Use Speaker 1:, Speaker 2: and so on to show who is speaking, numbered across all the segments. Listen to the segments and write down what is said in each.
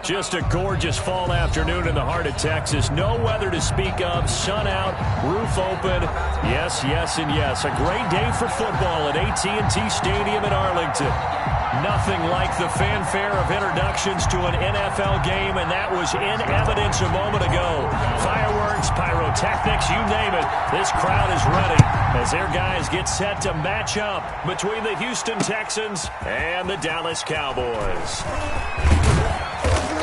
Speaker 1: Just a gorgeous fall afternoon in the heart of Texas. No weather to speak of. Sun out, roof open. Yes, yes, and yes. A great day for football at AT&T Stadium in Arlington. Nothing like the fanfare of introductions to an NFL game, and that was in evidence a moment ago. Fireworks, pyrotechnics, you name it. This crowd is ready as their guys get set to match up between the Houston Texans and the Dallas Cowboys.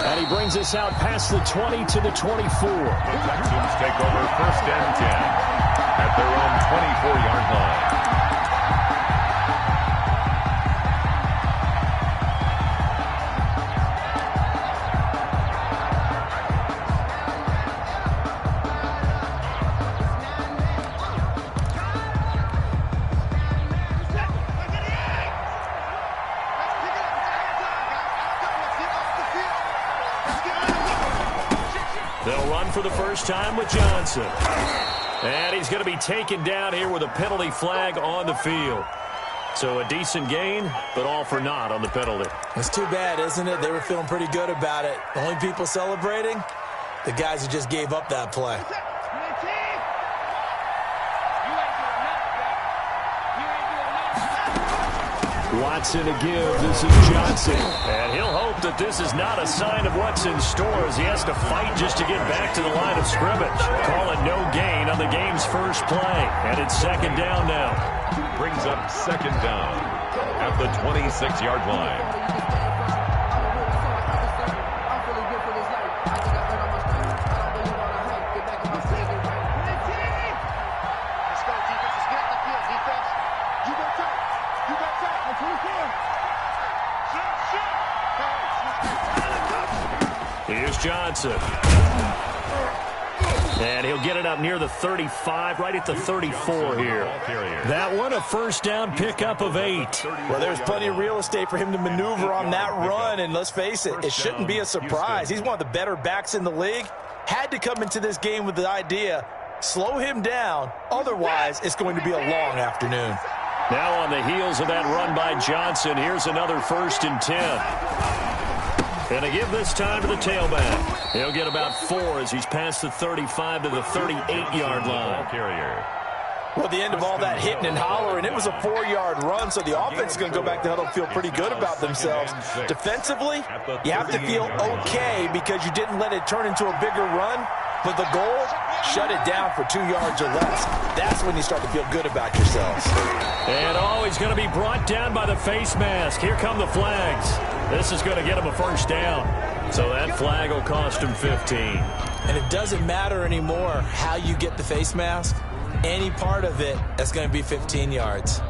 Speaker 1: And he brings us out past the 20 to the 24.
Speaker 2: The Texans take over 1st and 10 at their own 24-yard line.
Speaker 1: They'll run for the first time with Johnson. And he's going to be taken down here with a penalty flag on the field. So a decent gain, but all for naught on the penalty.
Speaker 3: It's too bad, isn't it? They were feeling pretty good about it. The only people celebrating, the guys who just gave up that play.
Speaker 1: Watson to give. This is Johnson. And he'll hope that this is not a sign of what's in store as he has to fight just to get back to the line of scrimmage. Call it no gain on the game's first play. And it's 2nd down now.
Speaker 2: Brings up 2nd down at the 26-yard line.
Speaker 1: Here's Johnson. And he'll get it up near the 35, right at the 34 here. That one, a 1st down pickup of 8.
Speaker 3: Well, there's plenty of real estate for him to maneuver on that run, and let's face it, it shouldn't be a surprise. He's one of the better backs in the league. Had to come into this game with the idea, slow him down, otherwise it's going to be a long afternoon.
Speaker 1: Now on the heels of that run by Johnson, here's another 1st and 10. And they give this time to the tailback. He'll get about 4 as he's past the 35 to the 38-yard line.
Speaker 3: Well, at the end of all that hitting and hollering, it was a 4-yard run, so the offense is going to go back to huddle and feel pretty good about themselves. Defensively, you have to feel okay because you didn't let it turn into a bigger run. But the goal, shut it down for 2 yards or less. That's when you start to feel good about yourselves.
Speaker 1: And he's going to be brought down by the face mask. Here come the flags. This is going to get him a 1st down. So that flag will cost him 15.
Speaker 3: And it doesn't matter anymore how you get the face mask. Any part of it, that's going to be 15 yards.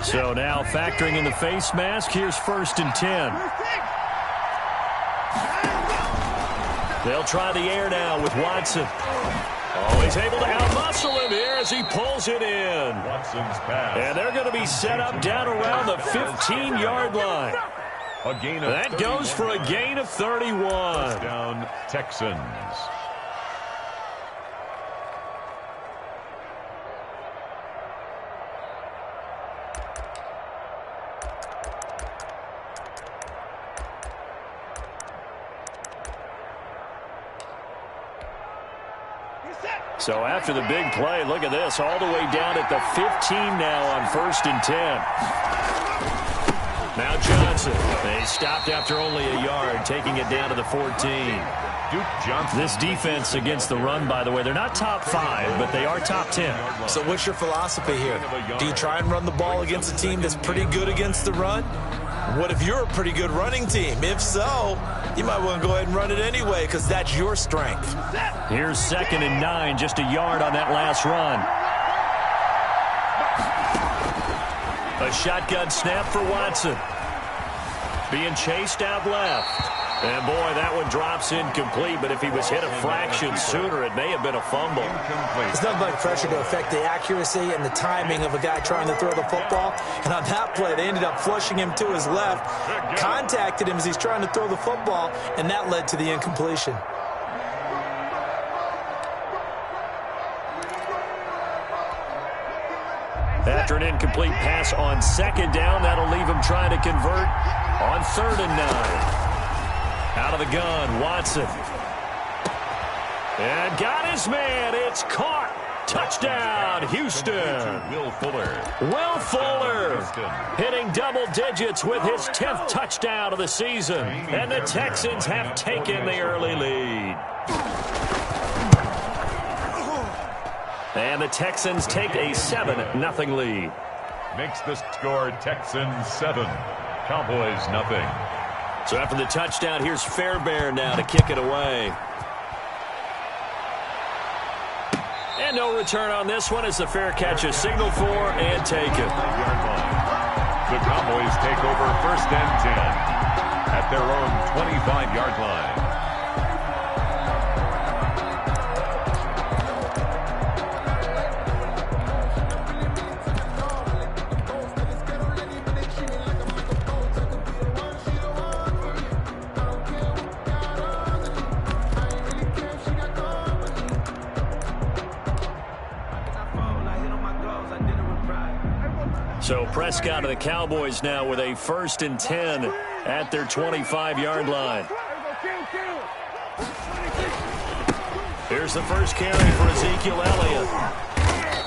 Speaker 1: So now factoring in the face mask, here's 1st and 10. They'll try the air now with Watson. Oh, he's able to outmuscle him here as he pulls it in.
Speaker 2: Watson's pass.
Speaker 1: And they're going to be set up down around the 15-yard line.
Speaker 2: A gain of
Speaker 1: that goes for a gain of 31.
Speaker 2: Down Texans.
Speaker 1: So after the big play, look at this, all the way down at the 15 now on 1st and 10. Now Johnson. They stopped after only a yard, taking it down to the 14.
Speaker 2: Duke Johnson.
Speaker 1: This defense against the run, by the way, they're not top 5, but they are top 10.
Speaker 3: So what's your philosophy here? Do you try and run the ball against a team that's pretty good against the run? What if you're a pretty good running team? If so, you might want to go ahead and run it anyway because that's your strength.
Speaker 1: Here's 2nd and 9, just a yard on that last run. A shotgun snap for Watson. Being chased out left. And, boy, that one drops incomplete, but if he was hit a fraction sooner, it may have been a fumble.
Speaker 3: There's nothing like pressure to affect the accuracy and the timing of a guy trying to throw the football. And on that play, they ended up flushing him to his left, contacted him as he's trying to throw the football, and that led to the incompletion.
Speaker 1: After an incomplete pass on second down, that'll leave him trying to convert on 3rd and 9. Out of the gun, Watson. And got his man. It's caught. Touchdown, Houston.
Speaker 2: Will Fuller.
Speaker 1: Will Fuller hitting double digits with his 10th touchdown of the season. And the Texans have taken the early lead. And the Texans take a 7-0 lead.
Speaker 2: Makes the score Texans 7, Cowboys nothing.
Speaker 1: So after the touchdown, here's Fairbairn now to kick it away. And no return on this one as the fair catch is signaled for and taken.
Speaker 2: The Cowboys take over 1st and 10 at their own 25-yard line.
Speaker 1: So Prescott of the Cowboys now with a 1st and 10 at their 25-yard line. Here's the first carry for Ezekiel Elliott.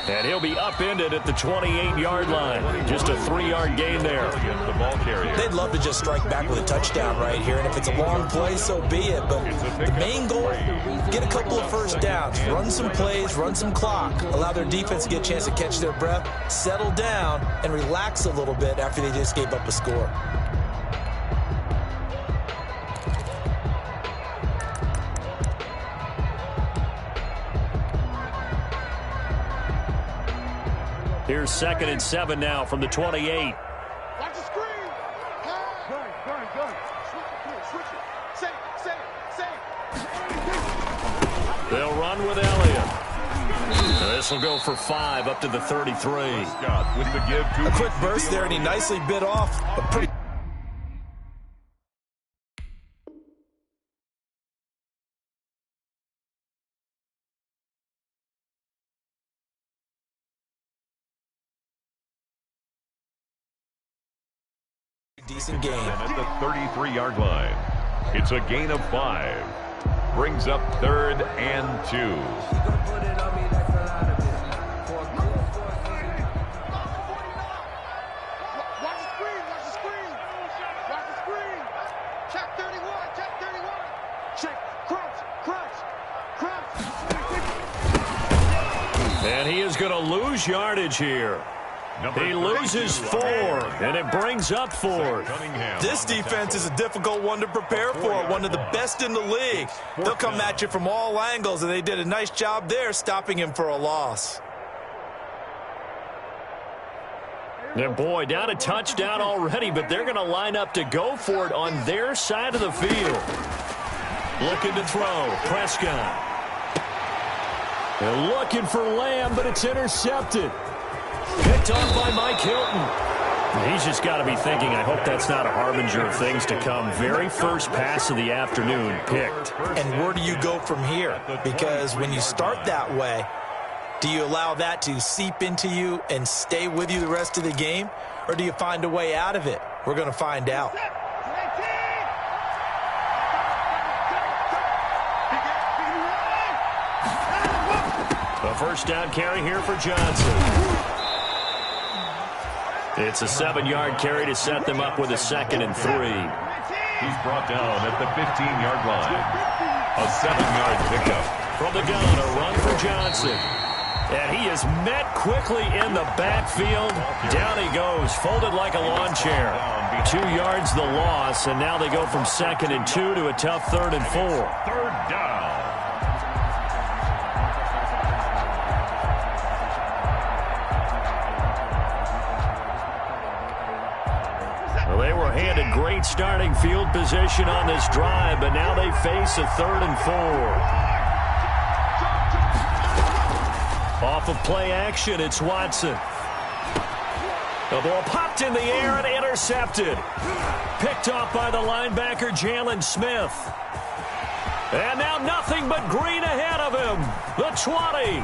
Speaker 1: And he'll be upended at the 28-yard line. Just a 3-yard gain there.
Speaker 2: The ball carrier.
Speaker 3: They'd love to just strike back with a touchdown right here, and if it's a long play, so be it. But the main goal, get a couple of first downs, run some plays, run some clock, allow their defense to get a chance to catch their breath, settle down, and relax a little bit after they just gave up a score.
Speaker 1: Here's 2nd and 7 now from the 28.
Speaker 4: Watch the screen. Gun. Switch it. Say it.
Speaker 1: They'll run with Elliott. This will go for 5 up to the 33.
Speaker 2: Scott with the give to
Speaker 3: A quick burst there, and he nicely bit off a pretty... decent game.
Speaker 2: At the 33-yard line. It's a gain of 5. Brings up 3rd and 2.
Speaker 4: Watch the screen. Check 31. Check. Crunch.
Speaker 1: And he is going to lose yardage here. He loses 4, and it brings up 4th.
Speaker 3: This defense is a difficult one to prepare for, one of the best in the league. They'll come at you from all angles, and they did a nice job there stopping him for a loss.
Speaker 1: And boy, down a touchdown already, but they're going to line up to go for it on their side of the field. Looking to throw, Prescott. They're looking for Lamb, but it's intercepted. Picked off by Mike Hilton. He's just got to be thinking, I hope that's not a harbinger of things to come. Very first pass of the afternoon picked.
Speaker 3: And where do you go from here? Because when you start that way, do you allow that to seep into you and stay with you the rest of the game? Or do you find a way out of it? We're going to find out.
Speaker 1: A first down carry here for Johnson. It's a 7-yard carry to set them up with a 2nd and 3.
Speaker 2: He's brought down at the 15-yard line. A 7-yard pickup.
Speaker 1: From the gun, a run for Johnson. And he is met quickly in the backfield. Down he goes, folded like a lawn chair. 2 yards the loss, and now they go from 2nd and 2 to a tough 3rd and 4.
Speaker 2: 3rd down.
Speaker 1: They were handed great starting field position on this drive, but now they face a 3rd and 4. Off of play action, it's Watson. The ball popped in the air and intercepted. Picked off by the linebacker, Jalen Smith. And now nothing but green ahead of him. The 20.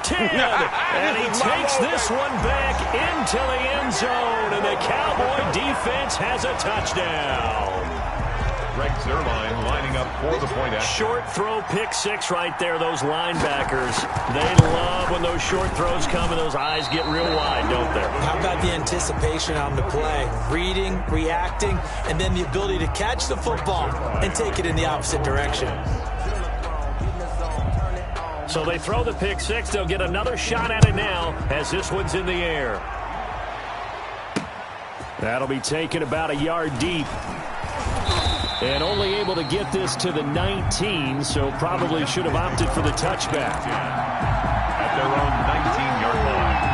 Speaker 1: 10. And he takes this one back into the end zone. And the Cowboy defense has a touchdown.
Speaker 2: Greg Zuerlein lining up for the point after.
Speaker 1: Short throw, pick six right there. Those linebackers, they love when those short throws come and those eyes get real wide, don't they?
Speaker 3: How about the anticipation on the play? Reading, reacting, and then the ability to catch the football and take it in the opposite direction.
Speaker 1: So they throw the pick six. They'll get another shot at it now as this one's in the air. That'll be taken about a yard deep. And only able to get this to the 19, so probably should have opted for the touchback.
Speaker 2: At their own 19-yard line.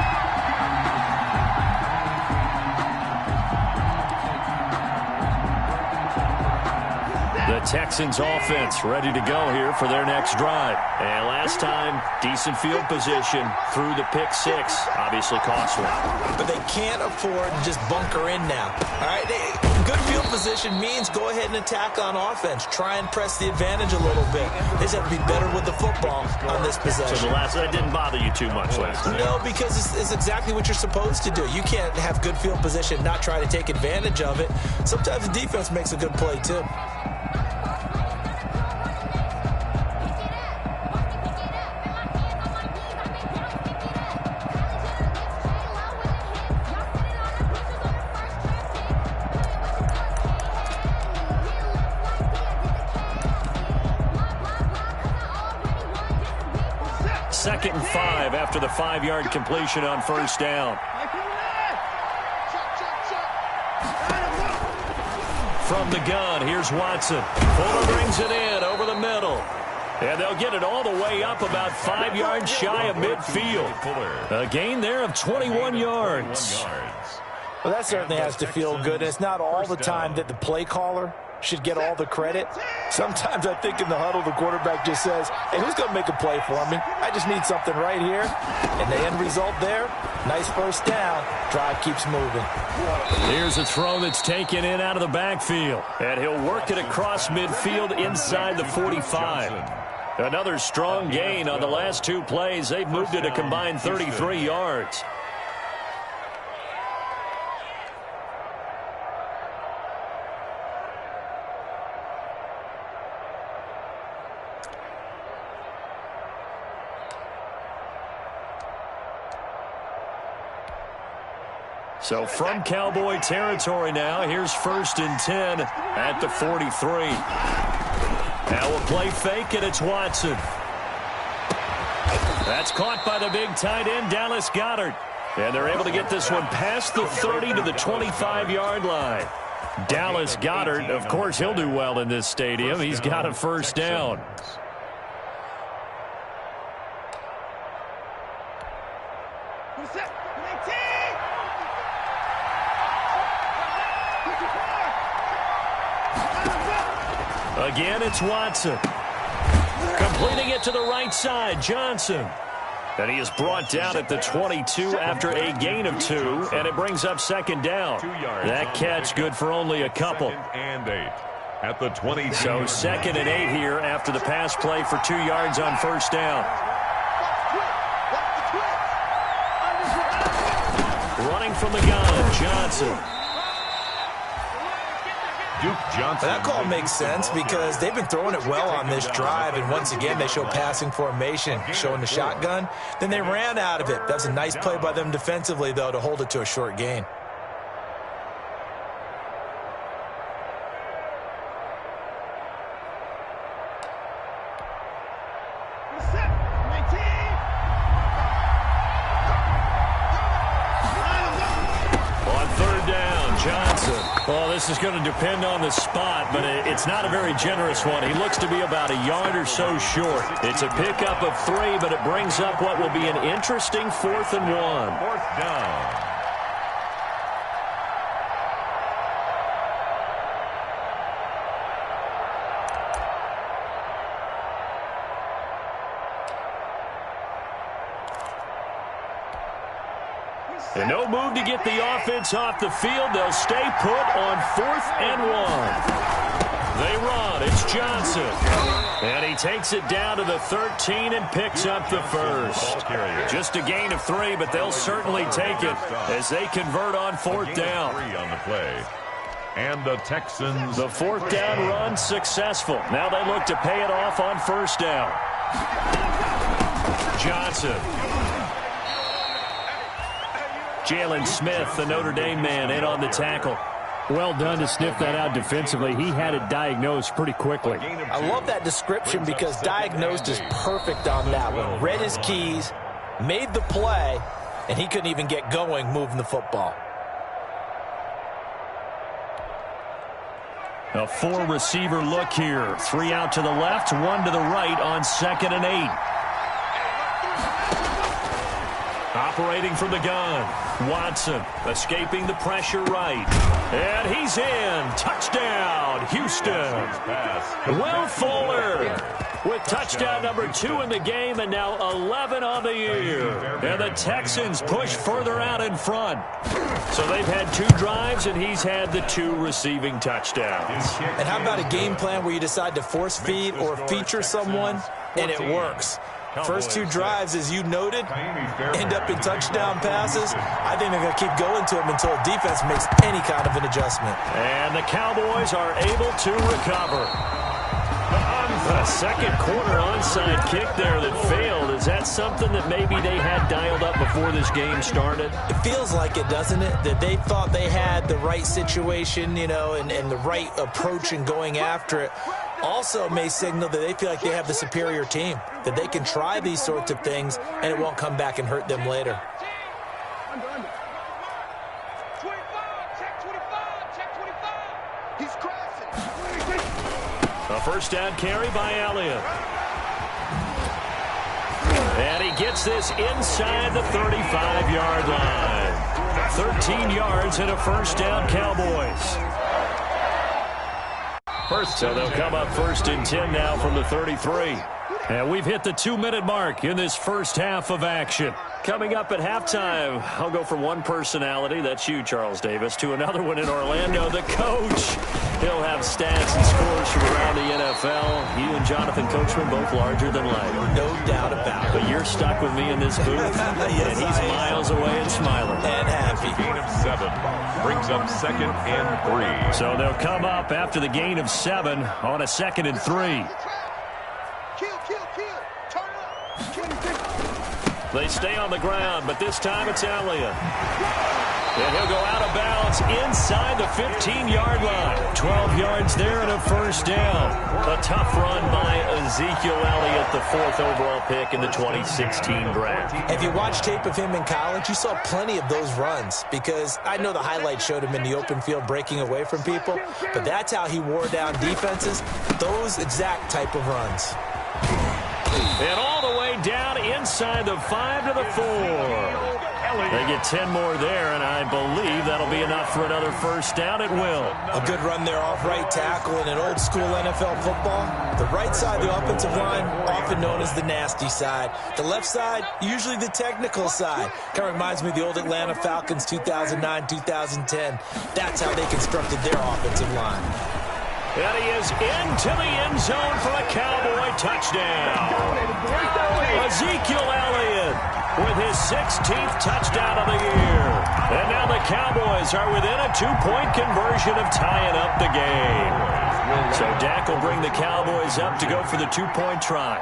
Speaker 1: The Texans offense ready to go here for their next drive. And last time, decent field position through the pick six. Obviously cost one.
Speaker 3: But they can't afford to just bunker in now. All right, good field position means go ahead and attack on offense. Try and press the advantage a little bit. They just have to be better with the football on this possession.
Speaker 1: So that didn't bother you too much last time?
Speaker 3: No, because it's exactly what you're supposed to do. You can't have good field position, not try to take advantage of it. Sometimes the defense makes a good play, too.
Speaker 1: Second and 5 after the 5-yard completion on first down. From the gun, here's Watson. Fuller brings it in over the middle. And they'll get it all the way up about 5 yards shy of midfield. A gain there of 21 yards.
Speaker 3: Well, that certainly has to feel good. It's not all the time that the play caller should get all the credit. Sometimes I think in the huddle, the quarterback just says, hey, who's going to make a play for me? I just need something right here. And the end result there, nice first down. Drive keeps moving.
Speaker 1: Here's a throw that's taken in out of the backfield. And he'll work it across midfield inside the 45. Another strong gain on the last 2 plays. They've moved it a combined 33 yards. So from Cowboy territory now, here's 1st and 10 at the 43. Now a play fake, and it's Watson. That's caught by the big tight end, Dallas Goedert. And they're able to get this one past the 30 to the 25-yard line. Dallas Goedert, of course, he'll do well in this stadium. He's got a first down. Again, it's Watson. Completing it to the right side, Johnson. And he is brought down at the 22 after a gain of 2, and it brings up 2nd down. That catch good for only a couple.
Speaker 2: And 8 at the 20.
Speaker 1: So 2nd and 8 here after the pass play for 2 yards on first down. Running from the gun, Johnson.
Speaker 2: Duke Johnson.
Speaker 3: That call makes sense because they've been throwing it well on this drive, and once again they show passing formation, showing the shotgun. Then they ran out of it. That's a nice play by them defensively, though, to hold it to a short gain.
Speaker 1: Well, this is going to depend on the spot, but it's not a very generous one. He looks to be about a yard or so short. It's a pickup of 3, but it brings up what will be an interesting 4th and 1.
Speaker 2: 4th down.
Speaker 1: And no move to get the offense off the field. They'll stay put on 4th and 1. They run. It's Johnson. And he takes it down to the 13 and picks up the first. Just a gain of 3, but they'll certainly take it as they convert on 4th down.
Speaker 2: On the play. And the Texans.
Speaker 1: The 4th down run successful. Now they look to pay it off on 1st down. Johnson. Jalen Smith, the Notre Dame man, in on the tackle. Well done to sniff that out defensively. He had it diagnosed pretty quickly.
Speaker 3: I love that description because diagnosed is perfect on that one. Read his keys, made the play, and he couldn't even get going moving the football.
Speaker 1: A 4-receiver look here. 3 out to the left, 1 to the right on 2nd and 8. Operating from the gun. Watson escaping the pressure right. And he's in. Touchdown, Houston. Will Fuller with touchdown number 2 in the game and now 11 on the year. And the Texans push further out in front. So they've had 2 drives and he's had the 2 receiving touchdowns.
Speaker 3: And how about a game plan where you decide to force feed or feature someone and it works? First 2 drives, as you noted, end up in touchdown passes. I think they're going to keep going to them until defense makes any kind of an adjustment.
Speaker 1: And the Cowboys are able to recover. A second quarter onside kick there that failed. Is that something that maybe they had dialed up before this game started?
Speaker 3: It feels like it, doesn't it? That they thought they had the right situation, you know, and the right approach in going after it. Also may signal that they feel like they have the superior team, that they can try these sorts of things and it won't come back and hurt them later.
Speaker 4: 25, check 25, check 25. He's crossing.
Speaker 1: A 1st down carry by Elliott. And he gets this inside the 35-yard line. 13 yards and a 1st down, Cowboys. So they'll come up 1st and 10 now from the 33. And we've hit the 2-minute mark in this first half of action. Coming up at halftime, I'll go from one personality, that's you, Charles Davis, to another one in Orlando, the coach. He'll have stats and scores from around the NFL. You and Jonathan Coachman both larger than life.
Speaker 3: No doubt about it.
Speaker 1: But you're stuck with me in this booth,
Speaker 3: Yes,
Speaker 1: and he's miles away and smiling.
Speaker 3: And happy.
Speaker 2: Gain of 7 brings up 2nd and 3.
Speaker 1: So they'll come up after the gain of 7 on a 2nd and 3.
Speaker 4: Kill. Turn up. Kill.
Speaker 1: They stay on the ground, but this time it's Elliott. And he'll go out of bounds inside the 15-yard line. 12 yards there and a 1st down. A tough run by Ezekiel Elliott, the 4th overall pick in the 2016 draft.
Speaker 3: If you watched tape of him in college, you saw plenty of those runs because I know the highlights showed him in the open field breaking away from people, but that's how he wore down defenses, those exact type of runs.
Speaker 1: And all the way down inside the 5 to the 4. They get 10 more there, and I believe that'll be enough for another 1st down. It will.
Speaker 3: A good run there off right tackle in an old school NFL football. The right side of the offensive line, often known as the nasty side. The left side, usually the technical side. Kind of reminds me of the old Atlanta Falcons 2009, 2010. That's how they constructed their offensive line.
Speaker 1: And he is into the end zone for a Cowboy touchdown. Ezekiel Elliott with his 16th touchdown of the year. And now the Cowboys are within a 2-point conversion of tying up the game. So Dak will bring the Cowboys up to go for the 2-point try.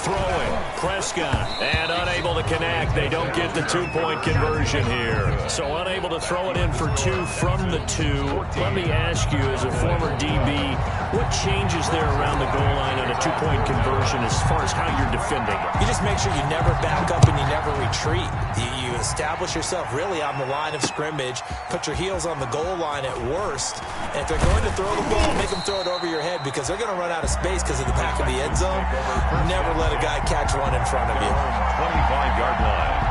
Speaker 1: Throwing, Prescott, and unable to connect. They don't get the 2-point conversion here. So unable to throw it in for 2 from the 2. Let me ask you, as a former DB, what changes there around the goal line on a 2-point conversion as far as how you're defending it?
Speaker 3: You just make sure you never back up and you never retreat. You establish yourself really on the line of scrimmage, put your heels on the goal line at worst, and if they're going to throw the ball, make them throw it over your head because they're going to run out of space because of the back of the end zone. Never let a guy catch one in front of you.
Speaker 2: 25-yard line.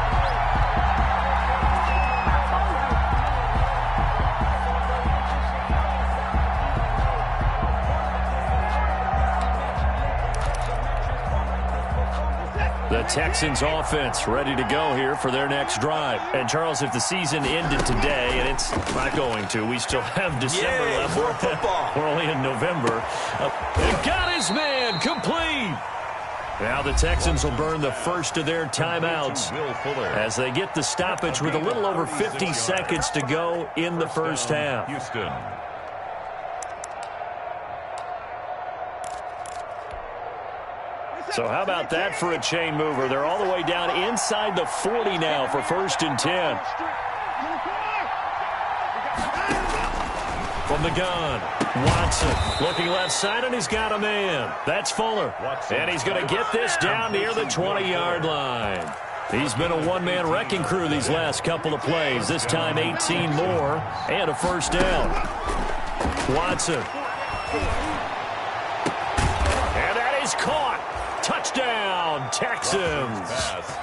Speaker 1: The Texans offense ready to go here for their next drive. And, Charles, if the season ended today, and it's not going to, we still have December left.
Speaker 3: More football.
Speaker 1: We're only in November. And got his man complete. Now the Texans will burn the first of their timeouts as they get the stoppage with a little over 50 seconds to go in the first half.
Speaker 2: Houston.
Speaker 1: So how about that for a chain mover? They're all the way down inside the 40 now for 1st and 10. From the gun, Watson looking left side, and he's got a man. That's Fuller. And he's going to get this down near the 20-yard line. He's been a one-man wrecking crew these last couple of plays. This time 18 more and a first down. Watson. And that is caught. Touchdown, Texans.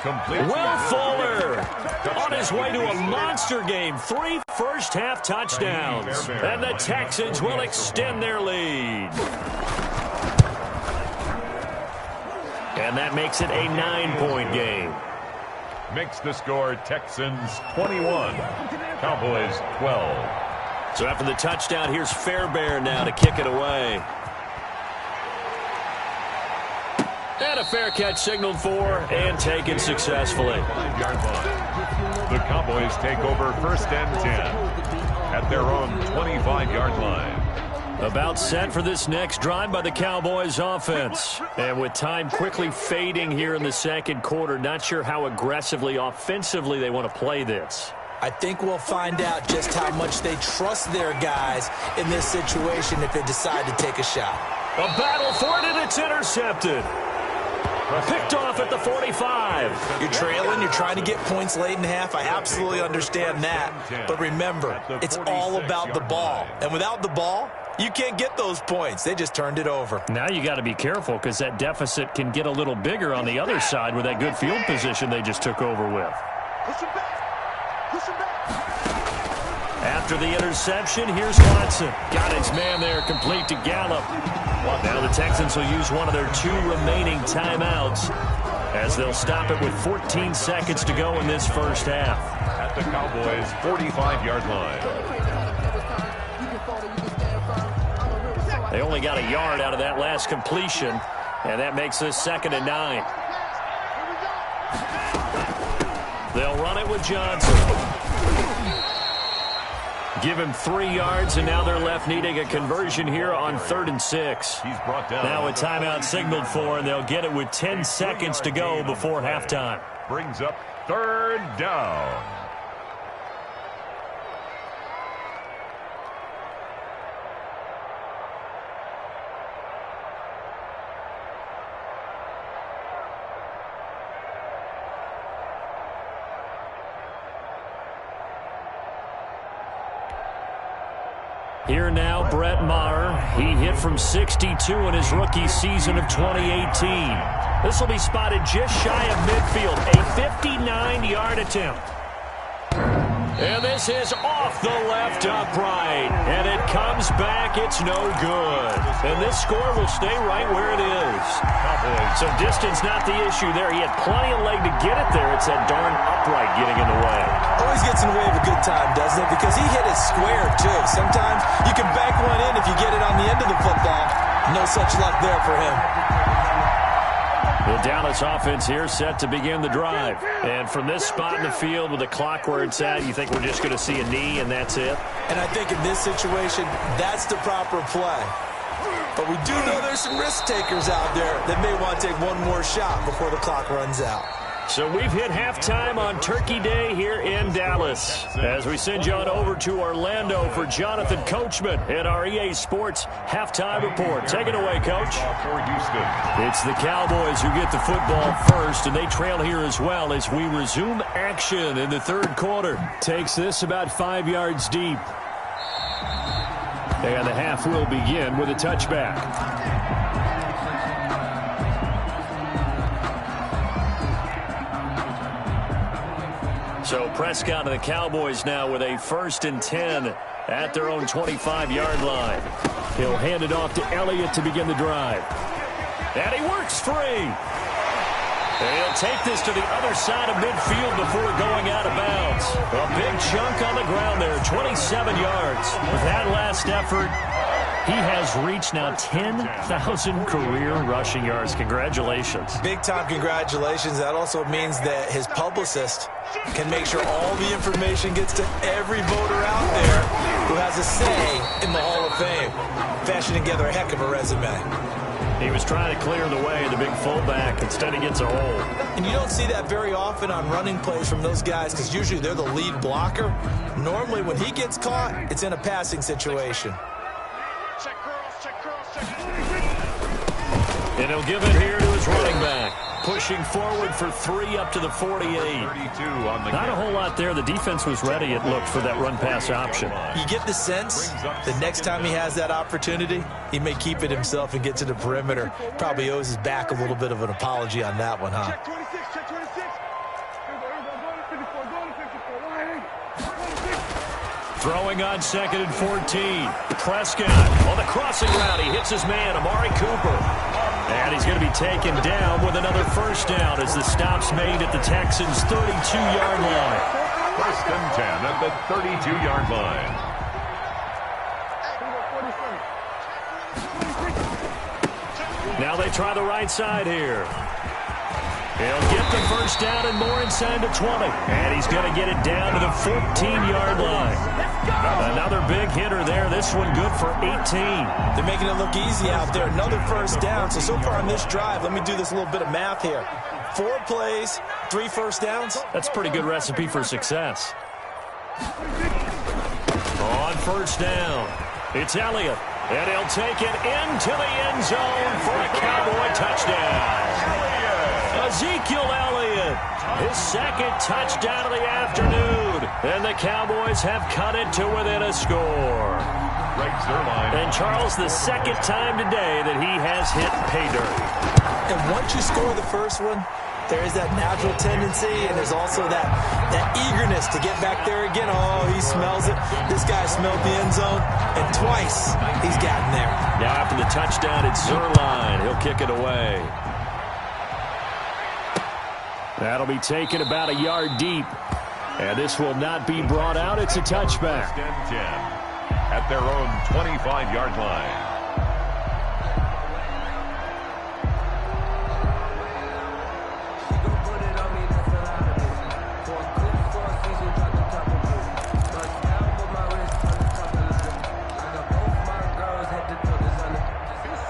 Speaker 1: Will Fuller on his way to a monster game. 3 first-half touchdowns. And the Texans will extend their lead. And that makes it a 9-point game.
Speaker 2: Makes the score Texans 21, Cowboys 12.
Speaker 1: So after the touchdown, here's Fairbairn now to kick it away. And a fair catch signaled for and taken successfully.
Speaker 2: The Cowboys take over 1st and 10 at their own 25-yard line.
Speaker 1: About set for this next drive by the Cowboys offense. And with time quickly fading here in the second quarter, not sure how aggressively, offensively they want to play this.
Speaker 3: I think we'll find out just how much they trust their guys in this situation if they decide to take a shot.
Speaker 1: A battle for it, and it's intercepted. Picked off at the 45.
Speaker 3: You're trailing. You're trying to get points late in half. I absolutely understand that. But remember, it's all about the ball. And without the ball, you can't get those points. They just turned it over.
Speaker 1: Now you got to be careful because that deficit can get a little bigger on the other side with that good field position they just took over with. After the interception, here's Watson. Got his man there, complete to Gallup. Now the Texans will use one of their 2 remaining timeouts as they'll stop it with 14 seconds to go in this first half.
Speaker 2: At the Cowboys' 45-yard line.
Speaker 1: They only got a yard out of that last completion, and that makes this 2nd and 9. They'll run it with Johnson. Give him 3 yards, and now they're left needing a conversion here on 3rd and 6.
Speaker 2: He's brought down.
Speaker 1: Now a timeout signaled for, and they'll get it with 10 seconds to go before halftime.
Speaker 2: Brings up 3rd down.
Speaker 1: Here now, Brett Maher. He hit from 62 in his rookie season of 2018. This will be spotted just shy of midfield. A 59-yard attempt. And this is off the left upright. And it comes back. It's no good. And this score will stay right where it is. So distance not the issue there. He had plenty of leg to get it there. It's that darn upright getting in the way.
Speaker 3: Always gets in the way of a good time, doesn't it? Because he hit it square, too. Sometimes you can bank one in if you get it on the end of the football. No such luck there for him.
Speaker 1: The Dallas offense here set to begin the drive. And from this spot in the field with the clock where it's at, you think we're just going to see a knee and that's it?
Speaker 3: And I think in this situation, that's the proper play. But we do know there's some risk takers out there that may want to take one more shot before the clock runs out.
Speaker 1: So we've hit halftime on Turkey Day here in Dallas. As we send you on over to Orlando for Jonathan Coachman at our EA Sports Halftime Report. Take it away, Coach.
Speaker 2: For Houston.
Speaker 1: It's the Cowboys who get the football first, and they trail here as well as we resume action in the 3rd quarter. Takes this about 5 yards deep. And the half will begin with a touchback. So Prescott and the Cowboys now with a 1st and 10 at their own 25-yard line. He'll hand it off to Elliott to begin the drive. And he works free. And he'll take this to the other side of midfield before going out of bounds. A big chunk on the ground there, 27 yards. With that last effort, he has reached now 10,000 career rushing yards. Congratulations.
Speaker 3: Big-time congratulations. That also means that his publicist can make sure all the information gets to every voter out there who has a say in the Hall of Fame. Fashioning together a heck of a resume.
Speaker 1: He was trying to clear the way, the big fullback. Instead, he gets a hole.
Speaker 3: And you don't see that very often on running plays from those guys because usually they're the lead blocker. Normally, when he gets caught, it's in a passing situation.
Speaker 1: And he'll give it here to his running back. Pushing forward for 3 up to the 48. Not a whole lot there. The defense was ready, it looked, for that run-pass option.
Speaker 3: You get the sense the next time he has that opportunity, he may keep it himself and get to the perimeter. Probably owes his back a little bit of an apology on that one, huh?
Speaker 1: Throwing on 2nd and 14. Prescott on the crossing route. He hits his man, Amari Cooper. And he's going to be taken down with another first down as the stop's made at the Texans' 32-yard line.
Speaker 2: 1st and 10 at the 32-yard line.
Speaker 1: Now they try the right side here. He'll get the first down and more inside the 20. And he's going to get it down to the 14-yard line. Another big hitter there. This one good for 18.
Speaker 3: They're making it look easy out there. Another first down. So far on this drive, let me do this little bit of math here. 4 plays, 3 first downs.
Speaker 1: That's a pretty good recipe for success. On first down, it's Elliott. And he'll take it into the end zone for a Cowboy touchdown. Ezekiel Elliott, his 2nd touchdown of the afternoon. And the Cowboys have cut it to within a score. And Charles, the 2nd time today that he has hit pay dirt.
Speaker 3: And once you score the first one, there is that natural tendency, and there's also that eagerness to get back there again. Oh, he smells it. This guy smelled the end zone, and twice he's gotten there.
Speaker 1: Now after the touchdown, it's Zerline. He'll kick it away. That'll be taken about a yard deep. And this will not be brought out. It's a touchback.
Speaker 2: 1st and 10 at their own 25-yard line.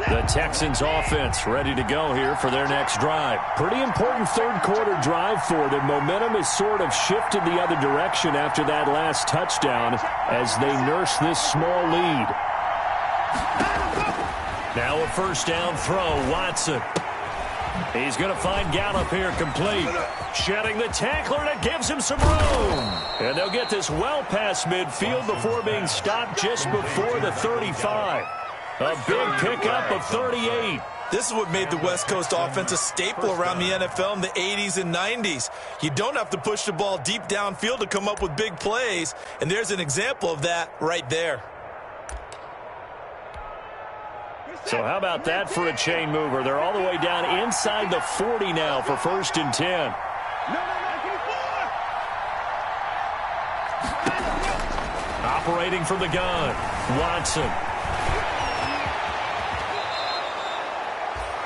Speaker 1: The Texans offense ready to go here for their next drive. Pretty important 3rd quarter drive for them. Momentum has sort of shifted the other direction after that last touchdown as they nurse this small lead. Now a first down throw, Watson. He's going to find Gallup here complete. Shedding the tackler, and it gives him some room. And they'll get this well past midfield before being stopped just before the 35. A big pickup of 38.
Speaker 3: This is what made the West Coast offense a staple around the NFL in the 80s and 90s. You don't have to push the ball deep downfield to come up with big plays, and there's an example of that right there.
Speaker 1: So how about that for a chain mover? They're all the way down inside the 40 now for 1st and 10. Operating from the gun, Watson.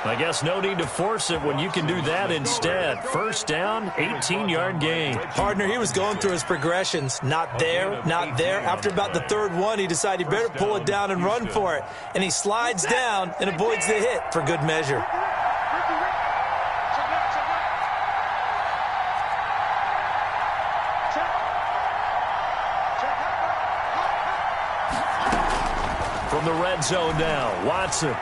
Speaker 1: I guess no need to force it when you can do that instead. First down, 18-yard gain.
Speaker 3: Partner, he was going through his progressions. Not there, not there. After about the 3rd one, he decided he better pull it down and run for it. And he slides down and avoids the hit for good measure.
Speaker 1: From the red zone now, Watson.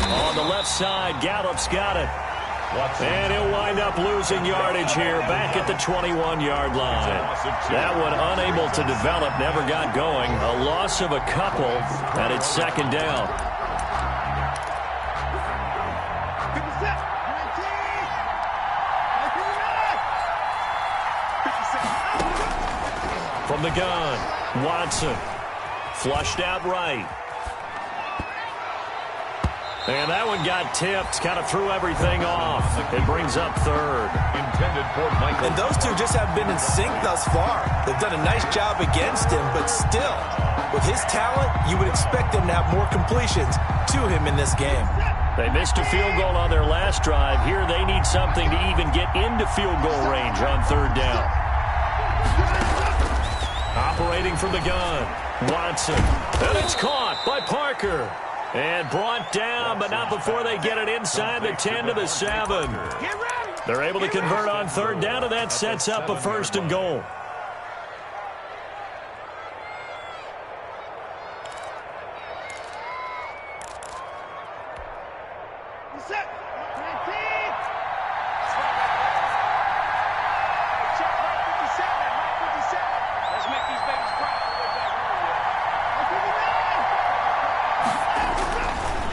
Speaker 1: On the left side, Gallup's got it. And he'll wind up losing yardage here back at the 21-yard line. That one unable to develop, never got going. A loss of a couple, and it's 2nd down. From the gun, Watson. Flushed out right. And that one got tipped, kind of threw everything off. It brings up third.
Speaker 2: Intended for Michael.
Speaker 3: And those two just haven't been in sync thus far. They've done a nice job against him, but still, with his talent, you would expect them to have more completions to him in this game.
Speaker 1: They missed a field goal on their last drive. Here they need something to even get into field goal range on third down. Operating from the gun, Watson. And it's caught by Parker. And brought down, but not before they get it inside the 10 to the 7. They're able to convert on third down, and that sets up a first and goal.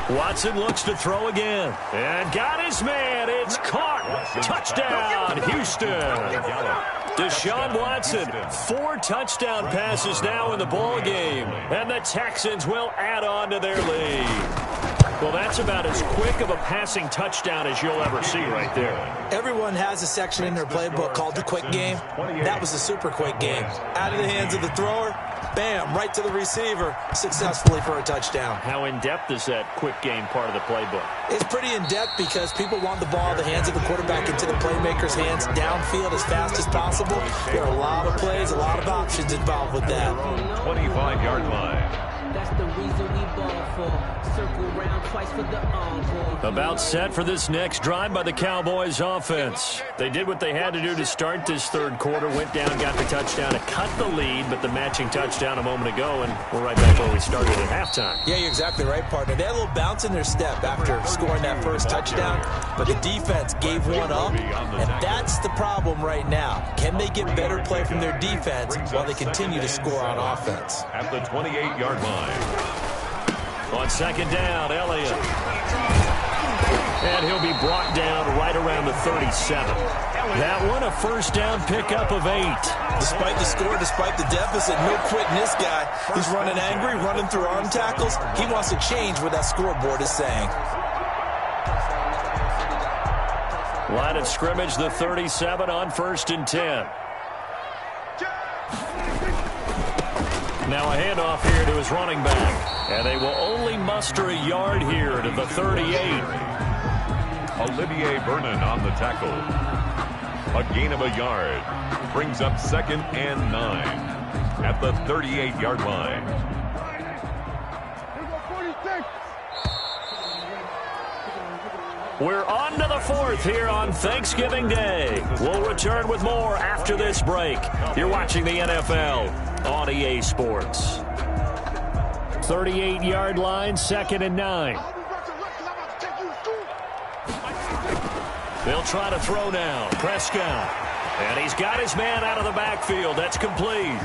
Speaker 1: Watson looks to throw again. And got his man. It's caught. Touchdown, Houston. Deshaun Watson, 4 touchdown passes now in the ball game. And the Texans will add on to their lead. Well, that's about as quick of a passing touchdown as you'll ever see right there.
Speaker 3: Everyone has a section in their playbook called the quick game. That was a super quick game. Out of the hands of the thrower, bam, right to the receiver, successfully for a touchdown.
Speaker 1: How in-depth is that quick game part of the playbook?
Speaker 3: It's pretty in-depth because people want the ball in the hands of the quarterback into the playmaker's hands downfield as fast as possible. There are a lot of plays, a lot of options involved with that.
Speaker 2: 25-yard line.
Speaker 5: That's the reason we ball for. Circle round twice for the encore.
Speaker 1: About set for this next drive by the Cowboys offense. They did what they had to do to start this third quarter. Went down, got the touchdown to cut the lead, but the matching touchdown a moment ago, and we're right back where we started at halftime.
Speaker 3: Yeah, you're exactly right, partner. They had a little bounce in their step after scoring that first touchdown, but the defense gave one up, and that's the problem right now. Can they get better play from their defense while they continue to score on offense?
Speaker 2: At the 28-yard line.
Speaker 1: On second down, Elliott. And he'll be brought down right around the 37. That one a first down pickup of 8.
Speaker 3: Despite the score, despite the deficit, no quitting this guy. He's running angry, running through arm tackles. He wants to change what that scoreboard is saying.
Speaker 1: Line of scrimmage, the 37 on 1st and 10. Now a handoff here to his running back. And they will only muster a yard here to the 38.
Speaker 2: Olivier Vernon on the tackle. A gain of a yard. Brings up 2nd and 9 at the 38-yard line.
Speaker 1: We're on to the 4th here on Thanksgiving Day. We'll return with more after this break. You're watching the NFL on EA Sports. 38-yard line, 2nd and 9. They'll try to throw now. Prescott. And he's got his man out of the backfield. That's complete.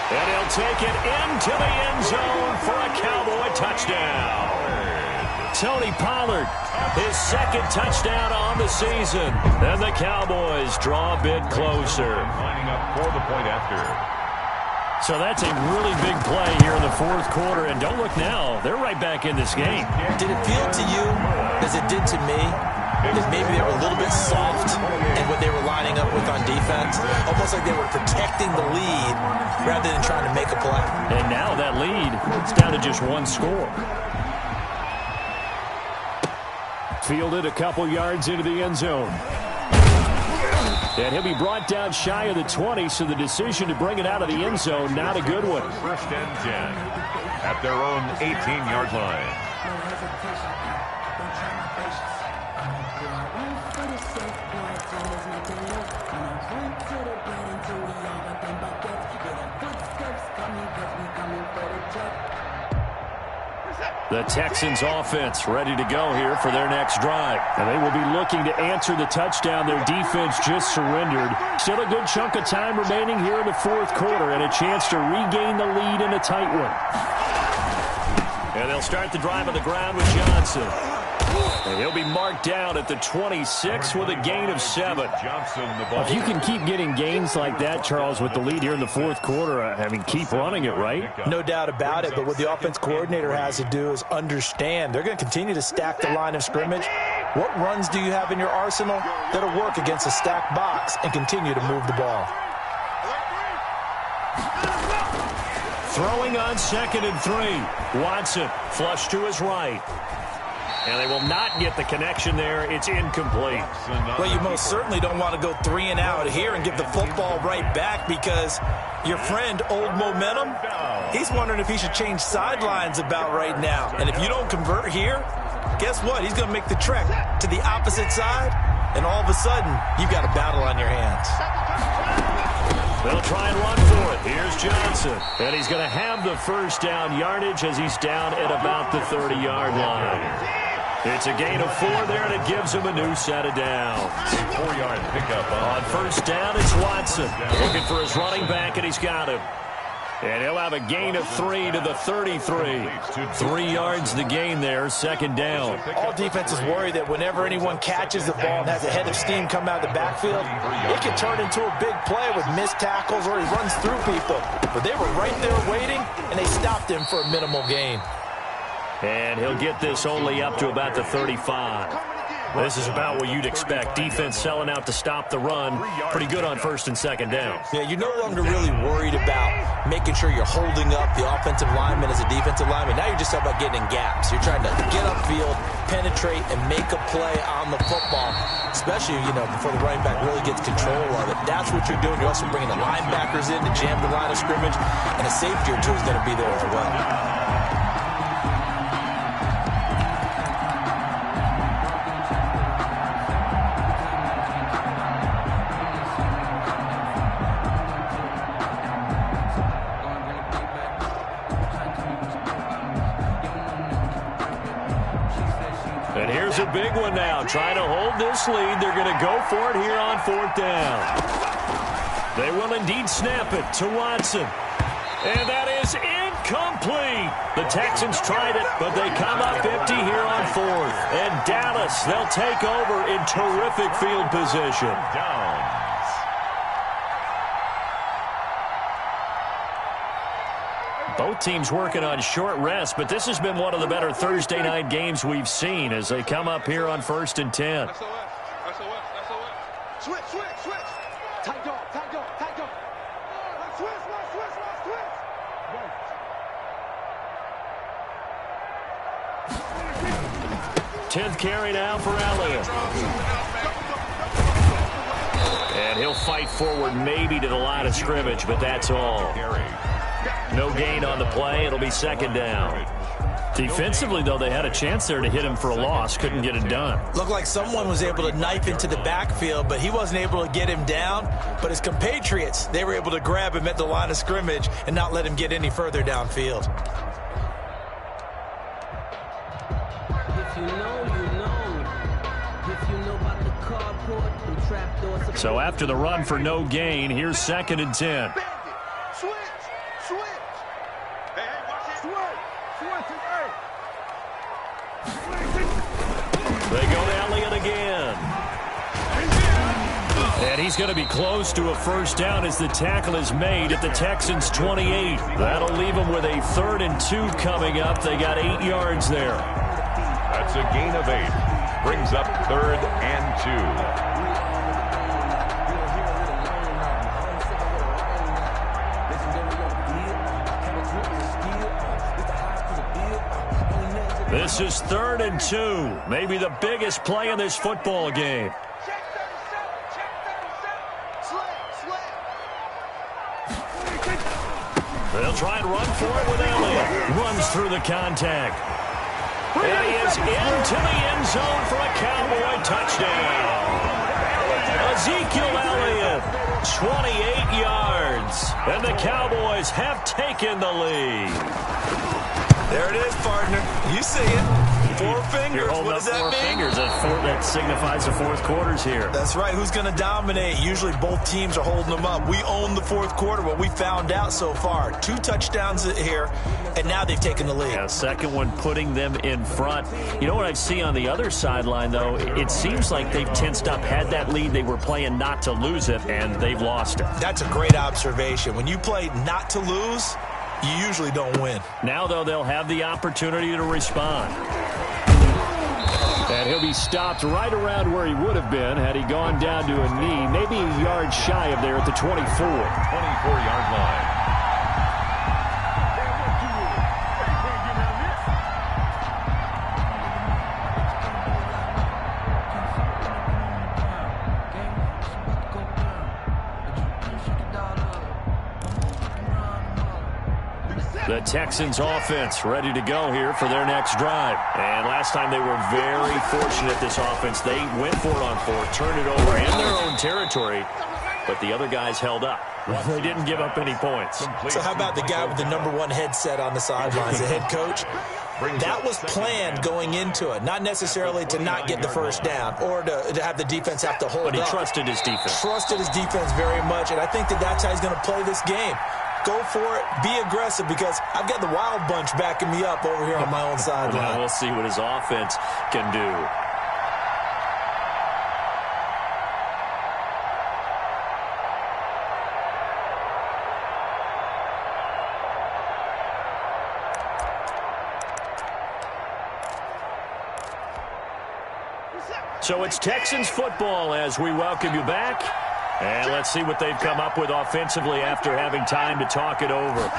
Speaker 1: And he'll take it into the end zone for a Cowboy touchdown. Tony Pollard, his 2nd touchdown on the season. And the Cowboys draw a bit closer.
Speaker 2: Lining up for the point after.
Speaker 1: So that's a really big play here in the 4th quarter. And don't look now, they're right back in this game.
Speaker 3: Did it feel to you, as it did to me, that maybe they were a little bit soft in what they were lining up with on defense? Almost like they were protecting the lead rather than trying to make a play.
Speaker 1: And now that lead is down to just 1 score. Fielded a couple yards into the end zone. And he'll be brought down shy of the 20, so the decision to bring it out of the end zone, not a good one.
Speaker 2: 1st and 10 at their own 18-yard line.
Speaker 1: The Texans offense ready to go here for their next drive. And they will be looking to answer the touchdown their defense just surrendered. Still a good chunk of time remaining here in the 4th quarter and a chance to regain the lead in a tight one. And they'll start the drive on the ground with Johnson. And he'll be marked down at the 26 with a gain of 7.
Speaker 6: If you can keep getting gains like that, Charles, with the lead here in the fourth quarter, I mean, keep running it, right?
Speaker 3: No doubt about it, but what the offense coordinator has to do is understand they're going to continue to stack the line of scrimmage. What runs do you have in your arsenal that'll work against a stacked box and continue to move the ball?
Speaker 1: Throwing on 2nd and 3. Watson flush to his right. And they will not get the connection there. It's incomplete.
Speaker 3: Well, you most certainly don't want to go 3 and out here and give the football right back, because your friend, Old Momentum, he's wondering if he should change sidelines about right now. And if you don't convert here, guess what? He's going to make the trek to the opposite side, and all of a sudden, you've got a battle on your hands.
Speaker 1: They'll try and run for it. Here's Johnson. And he's going to have the first down yardage as he's down at about the 30-yard line. It's a gain of 4 there, and it gives him a new set of downs.
Speaker 2: 4-yard pickup
Speaker 1: on first down. It's Watson looking for his running back, and he's got him. And he'll have a gain of 3 to the 33. 3 yards the gain there, 2nd down.
Speaker 3: All defenses worry that whenever anyone catches the ball and has a head of steam come out of the backfield, it can turn into a big play with missed tackles or he runs through people. But they were right there waiting, and they stopped him for a minimal gain.
Speaker 1: And he'll get this only up to about the 35. This is about what you'd expect. Defense selling out to stop the run. Pretty good on 1st and 2nd down.
Speaker 3: Yeah, you're no longer really worried about making sure you're holding up the offensive lineman as a defensive lineman. Now you're just talking about getting in gaps. You're trying to get upfield, penetrate, and make a play on the football, especially, before the running back really gets control of it. That's what you're doing. You're also bringing the linebackers in to jam the line of scrimmage, and a safety or two is going to be there as well.
Speaker 1: And here's a big one now. Trying to hold this lead. They're going to go for it here on 4th down. They will indeed snap it to Watson. And that is incomplete. The Texans tried it, but they come up empty here on 4th. And Dallas, they'll take over in terrific field position. Both teams working on short rest, but this has been one of the better Thursday night games we've seen as they come up here on 1st and 10.
Speaker 4: Switch. Tight dog. Switch.
Speaker 1: 10th carry now for Elliott. And he'll fight forward maybe to the line of scrimmage, but that's all. No gain on the play. It'll be 2nd down. Defensively, though, they had a chance there to hit him for a loss. Couldn't get it done.
Speaker 3: Looked like someone was able to knife into the backfield, but he wasn't able to get him down. But his compatriots, they were able to grab him at the line of scrimmage and not let him get any further downfield.
Speaker 5: If you know, you know. If you know about the carport and trapdoors.
Speaker 1: So after the run for no gain, here's 2nd and 10.
Speaker 4: Switch. Hey, watch it.
Speaker 1: They go to Elliott again. And he's going to be close to a first down as the tackle is made at the Texans' 28. That'll leave them with a 3rd and 2 coming up. They got 8 yards there.
Speaker 2: That's a gain of 8. Brings up 3rd and 2.
Speaker 1: This is 3rd and 2. Maybe the biggest play in this football game.
Speaker 4: Check 37.
Speaker 1: They'll try and run for it with Elliott. Runs through the contact. And he is into the end zone for a Cowboy touchdown. Ezekiel Elliott, 28 yards. And the Cowboys have taken the lead.
Speaker 3: There it is, partner. You see it. Four fingers.
Speaker 1: You're holding
Speaker 3: what
Speaker 1: up
Speaker 3: does that
Speaker 1: four
Speaker 3: mean?
Speaker 1: fingers. That signifies the fourth quarter's here.
Speaker 3: That's right. Who's going to dominate? Usually both teams are holding them up. We own the fourth quarter, what we found out so far. 2 touchdowns here, and now they've taken the lead.
Speaker 1: Yeah, second one putting them in front. You know what I see on the other sideline, though? It seems like they've tensed up, had that lead. They were playing not to lose it, and they've lost it.
Speaker 3: That's a great observation. When you play not to lose, you usually don't win.
Speaker 1: Now, though, they'll have the opportunity to respond. And he'll be stopped right around where he would have been had he gone down to a knee, maybe a yard shy of there at the 24.
Speaker 2: 24-yard line.
Speaker 1: The Texans offense ready to go here for their next drive. And last time they were very fortunate, this offense. They went for it on 4th, turned it over in their own territory, but the other guys held up. They didn't give up any points.
Speaker 3: So how about the guy with the #1 headset on the sidelines, the head coach? That was planned going into it, not necessarily to not get the first down or to have the defense have to hold up.
Speaker 1: But he trusted his defense.
Speaker 3: Trusted his defense very much, and I think that's how he's going to play this game. Go for it. Be aggressive, because I've got the wild bunch backing me up over here on my own sideline.
Speaker 1: Well, we'll see what his offense can do. So it's Texans football as we welcome you back. And let's see what they've come up with offensively after having time to talk it over.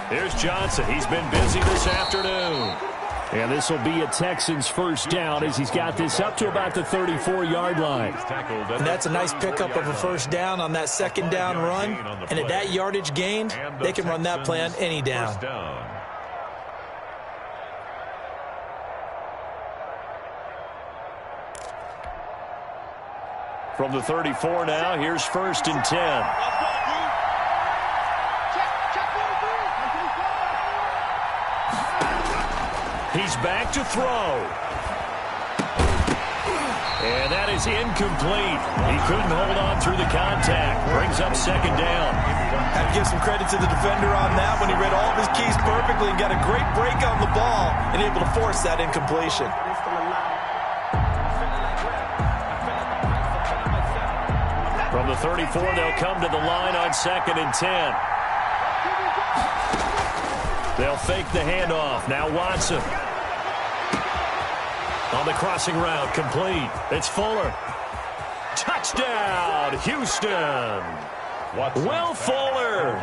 Speaker 1: Here's Johnson. He's been busy this afternoon. And this will be a Texans first down as he's got this up to about the 34-yard line.
Speaker 3: And that's a nice pickup of a first down on that second down run. And at that yardage gained, they can run that play on any down.
Speaker 1: From the 34 now, here's 1st and 10. He's back to throw. And that is incomplete. He couldn't hold on through the contact. Brings up 2nd down.
Speaker 3: Have to give some credit to the defender on that when he read all of his keys perfectly and got a great break on the ball and able to force that incompletion.
Speaker 1: From the 34, they'll come to the line on 2nd and 10. They'll fake the handoff. Now Watson. On the crossing route, complete. It's Fuller. Touchdown, Houston. Will Fuller,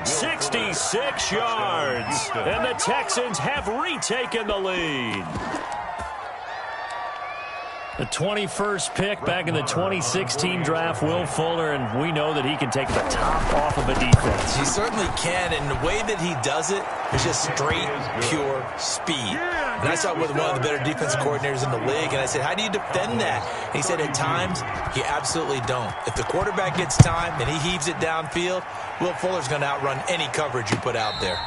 Speaker 1: 66 yards. And the Texans have retaken the lead. The 21st pick back in the 2016 draft, Will Fuller, and we know that he can take the top off of a defense.
Speaker 3: He certainly can, and the way that he does it is just straight, pure speed. And I saw it with one of the better defensive coordinators in the league, and I said, how do you defend that? And he said, at times, you absolutely don't. If the quarterback gets time and he heaves it downfield, Will Fuller's going to outrun any coverage you put out there.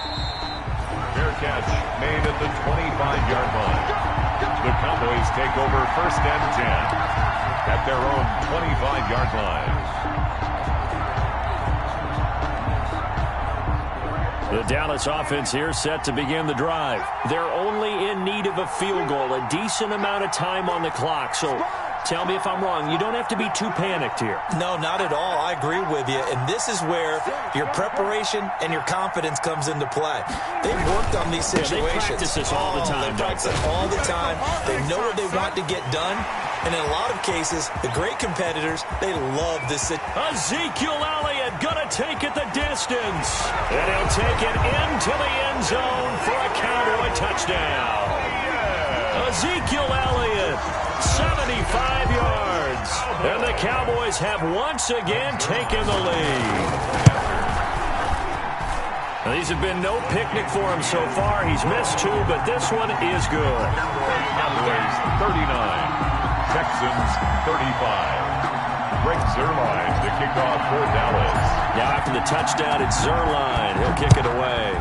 Speaker 2: Fair catch made at the 25-yard line. The Cowboys take over 1st and 10 at their own 25-yard line.
Speaker 1: The Dallas offense here set to begin the drive. They're only in need of a field goal, a decent amount of time on the clock. So tell me if I'm wrong. You don't have to be too panicked here.
Speaker 3: No, not at all. I agree with you. And this is where your preparation and your confidence comes into play. They've worked on these situations.
Speaker 1: They practice this all the time.
Speaker 3: They practice it all the time. They know what they want to get done. And in a lot of cases, the great competitors, they love this.
Speaker 1: Ezekiel Elliott going to take it the distance. And he'll take it into the end zone for a Cowboy touchdown. Ezekiel Elliott, 75 yards. And the Cowboys have once again taken the lead. Now, these have been no picnic for him so far. He's missed 2, but this one is good.
Speaker 2: Cowboys 39. Texans 35. Greg Zuerlein to kick off for Dallas.
Speaker 1: Now after the touchdown, it's Zuerlein. He'll kick it away.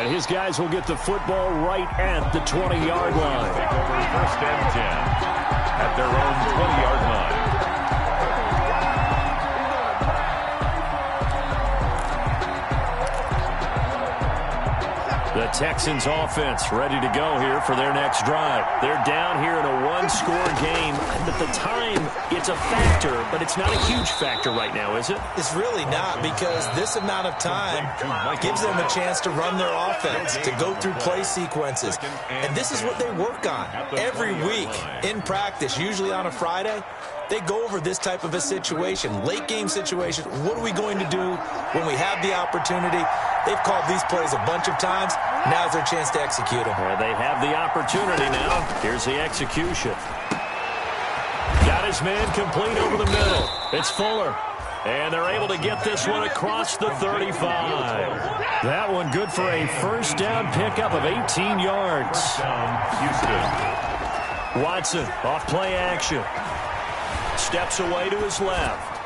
Speaker 1: And his guys will get the football right at the 20-yard line.
Speaker 2: Take over 1st and 10 at their own 20-yard line.
Speaker 1: The Texans offense ready to go here for their next drive. They're down here in a one-score game. At the time, it's a factor, but it's not a huge factor right now, is it?
Speaker 3: It's really not, because this amount of time gives them a chance to run their offense, to go through play sequences. And this is what they work on every week in practice, usually on a Friday. They go over this type of a situation, late game situation. What are we going to do when we have the opportunity? They've called these plays a bunch of times. Now's their chance to execute them.
Speaker 1: Well, they have the opportunity now. Here's the execution. Got his man complete over the middle. It's Fuller. And they're able to get this one across the 35. That one good for a first down pickup of 18 yards.
Speaker 2: Houston.
Speaker 1: Watson off play action. Steps away to his left.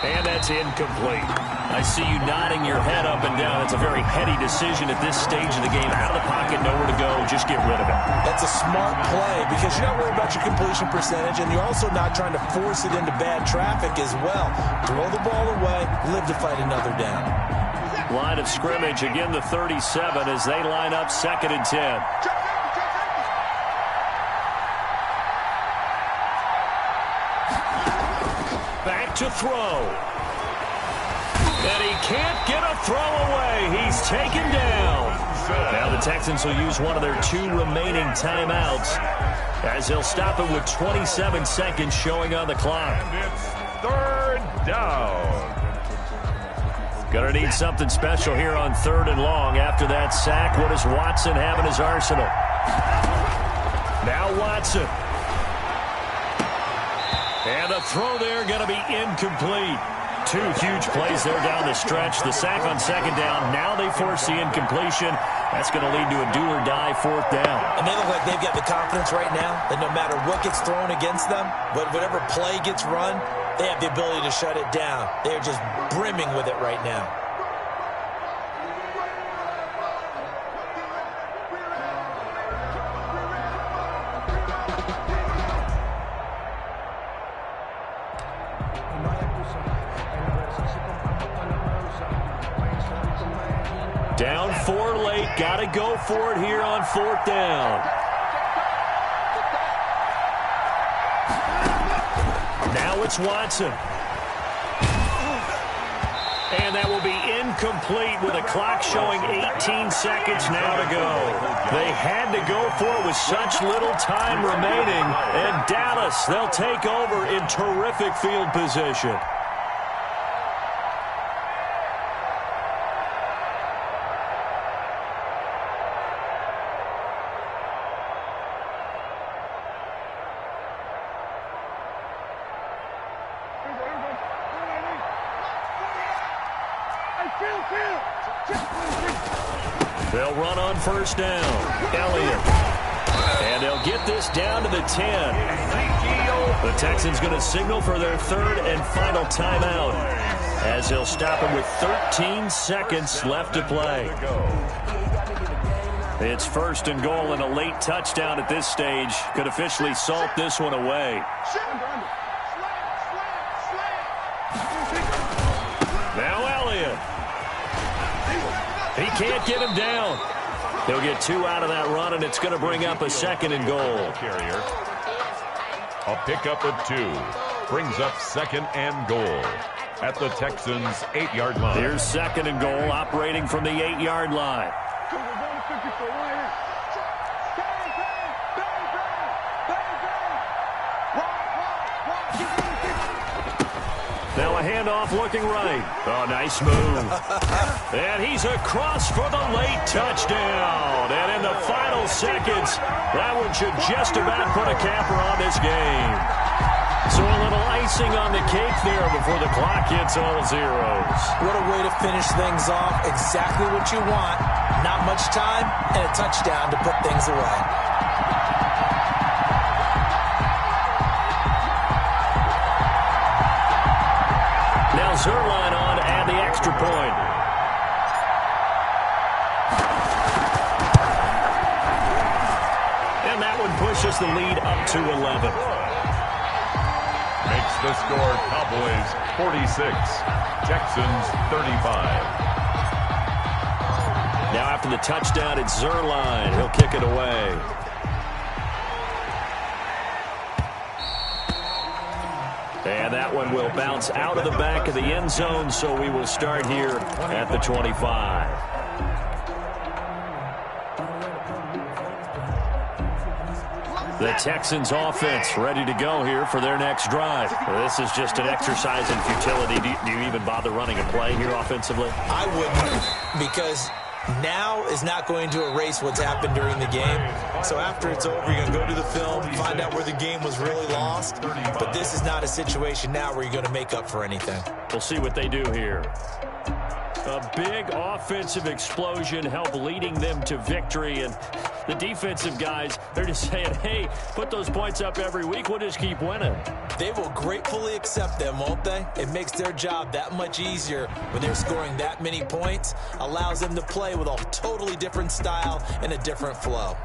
Speaker 1: And that's incomplete. I see you nodding your head up and down. It's a very heady decision at this stage of the game. Out of the pocket, nowhere to go. Just get rid of it.
Speaker 3: That's a smart play because you're not worried about your completion percentage, and you're also not trying to force it into bad traffic as well. Throw the ball away, live to fight another down.
Speaker 1: Line of scrimmage, again the 37 as they line up 2nd and 10. Back to throw. And he can't get a throw away. He's taken down. Now the Texans will use one of their 2 remaining timeouts as they'll stop it with 27 seconds showing on the clock.
Speaker 2: And it's 3rd down.
Speaker 1: Gonna need something special here on 3rd and long. After that sack, what does Watson have in his arsenal? Now Watson. And the throw there going to be incomplete. 2 huge plays there down the stretch. The sack on 2nd down. Now they force the incompletion. That's going to lead to a do-or-die 4th down.
Speaker 3: And they look like they've got the confidence right now that no matter what gets thrown against them, whatever play gets run, they have the ability to shut it down. They're just brimming with it right now.
Speaker 1: Down 4 late. Got to go for it here on 4th down. Now it's Watson. And that will be incomplete with a clock showing 18 seconds now to go. They had to go for it with such little time remaining. And Dallas, they'll take over in terrific field position. They'll run on 1st down. Elliott. And they'll get this down to the 10. The Texans going to signal for their 3rd and final timeout as they'll stop them with 13 seconds left to play. It's 1st and goal, and a late touchdown at this stage could officially salt this one away. Now Elliott. He can't get him down. He'll get 2 out of that run, and it's going to bring up a 2nd and goal.
Speaker 2: Carrier. A pickup of 2 brings up 2nd and goal at the Texans' 8-yard line.
Speaker 1: Here's 2nd and goal, operating from the 8-yard line. Now a handoff looking right. Oh, nice move. And he's across for the late touchdown. And in the final seconds, that one should just about put a capper on this game. So a little icing on the cake there before the clock hits all zeros.
Speaker 3: What a way to finish things off. Exactly what you want. Not much time and a touchdown to put things away. Zerline on to add the extra point.
Speaker 1: pushes the lead up to 11.
Speaker 2: Makes the score Cowboys 46, Texans 35.
Speaker 1: Now after the touchdown, it's Zerline. He'll kick it away. And that one will bounce out of the back of the end zone, so we will start here at the 25. The Texans offense ready to go here for their next drive. This is just an exercise in futility. Do you even bother running a play here offensively?
Speaker 3: I wouldn't, because now is not going to erase what's happened during the game. So after it's over, you're going to go to the film, find out where the game was really lost. But this is not a situation now where you're going to make up for anything.
Speaker 1: We'll see what they do here. A big offensive explosion helped leading them to victory. And the defensive guys, they're just saying, hey, put those points up every week. We'll just keep winning.
Speaker 3: They will gratefully accept them, won't they? It makes their job that much easier when they're scoring that many points. Allows them to play with a totally different style and a different flow.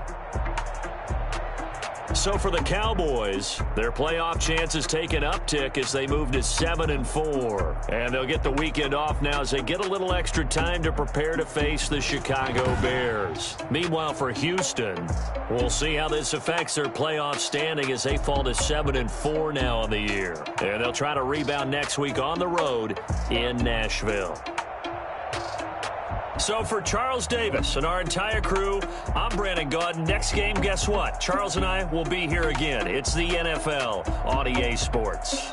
Speaker 1: So for the Cowboys, their playoff chances take an uptick as they move to 7-4. And they'll get the weekend off now as they get a little extra time to prepare to face the Chicago Bears. Meanwhile, for Houston, we'll see how this affects their playoff standing as they fall to 7-4 now on the year. And they'll try to rebound next week on the road in Nashville. So for Charles Davis and our entire crew, I'm Brandon Gaudin. Next game, guess what? Charles and I will be here again. It's the NFL on EA Sports.